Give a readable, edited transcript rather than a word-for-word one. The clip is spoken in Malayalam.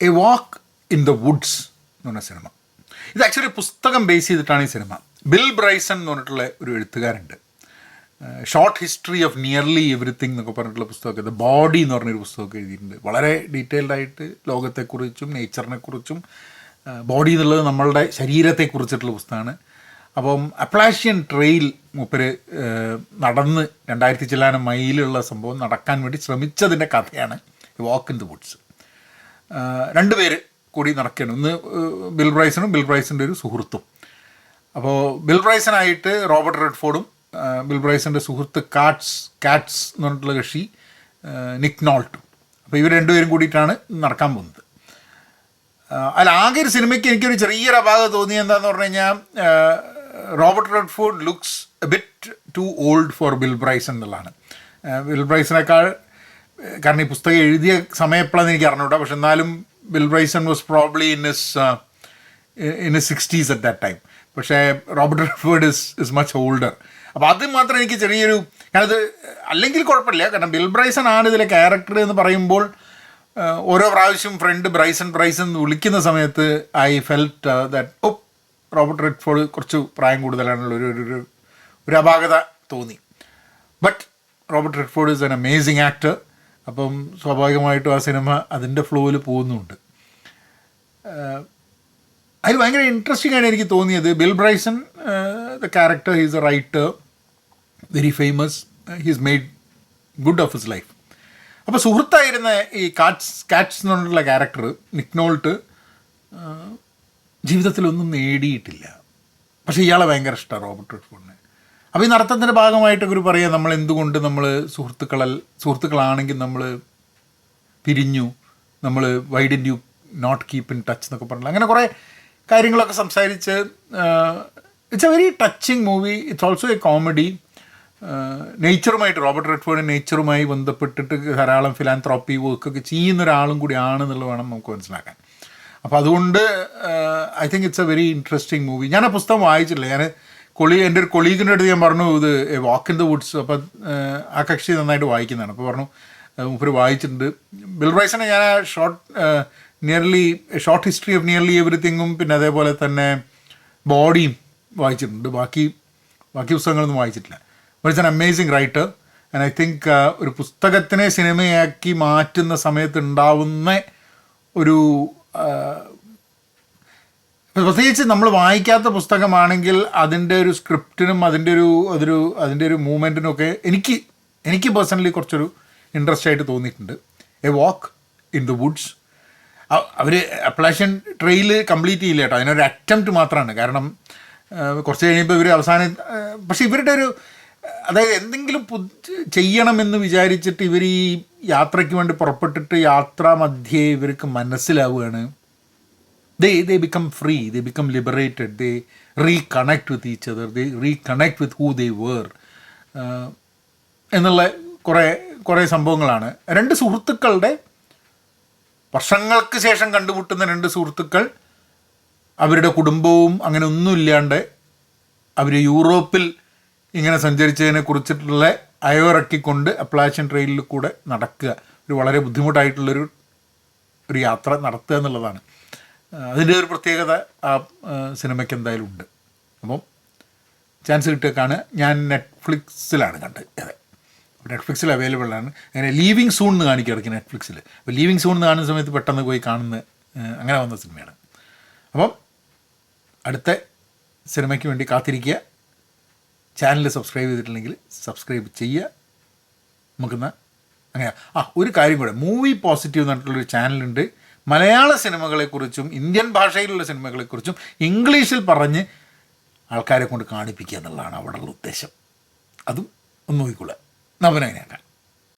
A walk in the Woods എന്ന് പറഞ്ഞ സിനിമ. ഇത് ആക്ച്വലി പുസ്തകം ബേസ് ചെയ്തിട്ടാണ് ഈ സിനിമ. ബിൽ ബ്രൈസൺ എന്ന് പറഞ്ഞിട്ടുള്ള ഒരു എഴുത്തുകാരുണ്ട്. Short history of nearly everything എന്നൊക്കെ പറഞ്ഞിട്ടുള്ള പുസ്തകമൊക്കെ, ദ ബോഡി എന്ന് പറഞ്ഞൊരു പുസ്തകമൊക്കെ എഴുതിയിട്ടുണ്ട്. വളരെ ഡീറ്റെയിൽഡായിട്ട് ലോകത്തെക്കുറിച്ചും നേച്ചറിനെക്കുറിച്ചും, ബോഡി എന്നുള്ളത് നമ്മളുടെ ശരീരത്തെക്കുറിച്ചിട്ടുള്ള പുസ്തകമാണ്. അപ്പം അപ്ലാഷ്യൻ ട്രെയിൽ മൂപ്പര് നടന്ന് 2000 ചില്ലാനം മൈലുള്ള സംഭവം നടക്കാൻ വേണ്ടി ശ്രമിച്ചതിൻ്റെ കഥയാണ് വാക്ക് ഇൻ ദ വുഡ്സ്. 2 പേര് കൂടി നടക്കുകയാണ്. ഒന്ന് ബിൽ ബ്രൈസണും ബിൽ ബ്രൈസൻ്റെ ഒരു സുഹൃത്തും. അപ്പോൾ ബിൽ ബ്രൈസനായിട്ട് റോബർട്ട് റെഡ്ഫോർഡും ബിൽ ബ്രൈസൻ്റെ സുഹൃത്ത് കാറ്റ്സ് എന്ന് പറഞ്ഞിട്ടുള്ള കക്ഷി നിക് നോൾട്ടും. അപ്പോൾ ഇവർ 2 പേരും കൂടിയിട്ടാണ് നടക്കാൻ പോകുന്നത്. ആകെ ഒരു സിനിമയ്ക്ക് എനിക്കൊരു ചെറിയൊരു അപാകത തോന്നിയത് എന്താണെന്ന് പറഞ്ഞു കഴിഞ്ഞാൽ, Robert Redford looks a bit too old for Bill Bryson എന്നുള്ളതാണ്. ബിൽ ബ്രൈസനേക്കാൾ, കാരണം ഈ പുസ്തകം എഴുതിയ സമയം എപ്പോഴാണെന്ന് എനിക്ക് അറിഞ്ഞൂടാ, പക്ഷെ എന്നാലും Bill Bryson was probably in his 60s at that time. പക്ഷേ Robert Redford is much older. അപ്പോൾ അത് മാത്രം എനിക്ക് ചെറിയൊരു, കാരണം അത് അല്ലെങ്കിൽ കുഴപ്പമില്ല, കാരണം ബിൽ ബ്രൈസൺ ആണ് ഇതിലെ ക്യാരക്ടർ എന്ന് പറയുമ്പോൾ ഓരോ പ്രാവശ്യം ഫ്രണ്ട് ബ്രൈസൺ എന്ന് വിളിക്കുന്ന സമയത്ത് I felt that Robert Redford കുറച്ച് പ്രായം കൂടുതലാണുള്ള ഒരു അപാകത തോന്നി. But Robert Redford is an amazing actor. അപ്പം സ്വാഭാവികമായിട്ടും ആ സിനിമ അതിൻ്റെ ഫ്ലോയിൽ പോകുന്നുണ്ട്. അതിൽ ഭയങ്കര ഇൻട്രസ്റ്റിംഗ് ആയിട്ട് എനിക്ക് തോന്നിയത്, bill Bryson the character, he's A writer, very famous, he's made good of his life. അപ്പോൾ സുഹൃത്തായിരുന്ന ഈ കാറ്റ്സ് എന്ന് പറഞ്ഞിട്ടുള്ള ക്യാരക്ടർ നിക് നോൾട്ട് ജീവിതത്തിലൊന്നും നേടിയിട്ടില്ല. പക്ഷേ ഇയാളെ ഭയങ്കര ഇഷ്ടമാണ് റോബർട്ട് റെഡ്ഫോർഡിനെ. അപ്പോൾ ഈ നടത്തത്തിൻ്റെ ഭാഗമായിട്ടൊക്കെ ഒരു പറയുക, നമ്മൾ എന്തുകൊണ്ട് നമ്മൾ സുഹൃത്തുക്കളാണെങ്കിൽ നമ്മൾ പിരിഞ്ഞു, നമ്മൾ why did you not keep in touch എന്നൊക്കെ പറഞ്ഞില്ല, അങ്ങനെ കുറേ കാര്യങ്ങളൊക്കെ സംസാരിച്ച്, it's a very touching movie. It's also a comedy. നേച്ചറുമായിട്ട്, റോബർട്ട് റെഡ്ഫോർഡ് നേച്ചറുമായി ബന്ധപ്പെട്ടിട്ട് ധാരാളം ഫിലാന്ത്രോപ്പി വർക്കൊക്കെ ചെയ്യുന്ന ഒരാളും കൂടിയാണെന്നുള്ളത് വേണം നമുക്ക് മനസ്സിലാക്കാൻ. അപ്പോൾ അതുകൊണ്ട് I think it's a very interesting movie. ഞാൻ ആ പുസ്തകം വായിച്ചിട്ടില്ല. എൻ്റെ ഒരു കൊളീഗിൻ്റെ അടുത്ത് ഞാൻ പറഞ്ഞു ഇത് വാക്ക് ഇൻ ദ വുഡ്സ്, അപ്പോൾ ആ കക്ഷി നന്നായിട്ട് വായിക്കുന്നതാണ്. അപ്പോൾ പറഞ്ഞു മുപ്പര് വായിച്ചിട്ടുണ്ട്. ബിൽ ബ്രൈസനെ ഞാൻ ഷോർട്ട് ഹിസ്റ്ററി ഓഫ് നിയർലി എവറിത്തിങ്ങും പിന്നെ അതേപോലെ തന്നെ ബോഡിയും വായിച്ചിട്ടുണ്ട്. ബാക്കി പുസ്തകങ്ങളൊന്നും വായിച്ചിട്ടില്ല. But it's an amazing writer. And I think ഒരു പുസ്തകത്തിനെ സിനിമയാക്കി മാറ്റുന്ന സമയത്ത് ഉണ്ടാവുന്ന ഒരു, പ്രത്യേകിച്ച് നമ്മൾ വായിക്കാത്ത പുസ്തകമാണെങ്കിൽ അതിൻ്റെ ഒരു സ്ക്രിപ്റ്റിനും അതിൻ്റെ ഒരു മൂവ്മെൻറ്റിനും ഒക്കെ എനിക്ക് പേഴ്സണലി കുറച്ചൊരു ഇൻട്രസ്റ്റ് ആയിട്ട് തോന്നിയിട്ടുണ്ട്. A walk in the woods അവർ അപ്ലാഷ്യൻ ട്രെയിൽ കംപ്ലീറ്റ് ചെയ്യില്ല കേട്ടോ, അതിനൊരു അറ്റംപ്റ്റ് മാത്രമാണ്. കാരണം കുറച്ച് കഴിയുമ്പോൾ ഇവർ അവസാനം, പക്ഷെ ഇവരുടെ ഒരു, അതായത് എന്തെങ്കിലും ചെയ്യണമെന്ന് വിചാരിച്ചിട്ട് ഇവർ ഈ യാത്രയ്ക്ക് വേണ്ടി പുറപ്പെട്ടിട്ട് യാത്രാ മധ്യേ ഇവർക്ക് മനസ്സിലാവുകയാണ്, they become free, they become liberated, they reconnect with each other, they reconnect with who they were എന്നുള്ള കുറേ സംഭവങ്ങളാണ്. 2 സുഹൃത്തുക്കളുടെ, വർഷങ്ങൾക്ക് ശേഷം കണ്ടുമുട്ടുന്ന 2 സുഹൃത്തുക്കൾ, അവരുടെ കുടുംബവും അങ്ങനെ ഒന്നുമില്ലാണ്ട് അവർ യൂറോപ്പിൽ ഇങ്ങനെ സഞ്ചരിച്ചതിനെ കുറിച്ചിട്ടുള്ള അയവിറക്കിക്കൊണ്ട് അപ്ലാഷ്യൻ ട്രെയിനിൽ കൂടെ നടക്കുക, ഒരു വളരെ ബുദ്ധിമുട്ടായിട്ടുള്ളൊരു യാത്ര നടത്തുക എന്നുള്ളതാണ്. അതിൻ്റെ ഒരു പ്രത്യേകത ആ സിനിമയ്ക്ക് എന്തായാലും ഉണ്ട്. അപ്പം ചാൻസ് കിട്ടിയേക്കാണ്. ഞാൻ നെറ്റ്ഫ്ലിക്സിലാണ് കണ്ടത്. അതെ, നെറ്റ്ഫ്ലിക്സിൽ അവൈലബിൾ ആണ്. അങ്ങനെ ലീവിങ് സൂൺ എന്ന് കാണിക്കിടയ്ക്ക് നെറ്റ്ഫ്ലിക്സിൽ. അപ്പോൾ ലീവിങ് സൂൺ എന്ന് കാണുന്ന സമയത്ത് പെട്ടെന്ന് പോയി കാണുന്ന അങ്ങനെ വന്ന സിനിമയാണ്. അപ്പം അടുത്ത സിനിമയ്ക്ക് വേണ്ടി കാത്തിരിക്കുക. ചാനൽ സബ്സ്ക്രൈബ് ചെയ്തിട്ടില്ലെങ്കിൽ സബ്സ്ക്രൈബ് ചെയ്യുക. നമുക്കെന്നാൽ അങ്ങനെ ഒരു കാര്യം കൂടെ, മൂവി പോസിറ്റീവ് എന്ന് പറഞ്ഞിട്ടുള്ളൊരു ചാനലുണ്ട്. മലയാള സിനിമകളെക്കുറിച്ചും ഇന്ത്യൻ ഭാഷയിലുള്ള സിനിമകളെക്കുറിച്ചും ഇംഗ്ലീഷിൽ പറഞ്ഞ് ആൾക്കാരെ കൊണ്ട് കാണിപ്പിക്കുക എന്നുള്ളതാണ് അവിടെയുള്ള ഉദ്ദേശം. അതും ഒന്ന് നോക്കിക്കൊള്ളുക. നവനങ്ങനെയാക്കാം.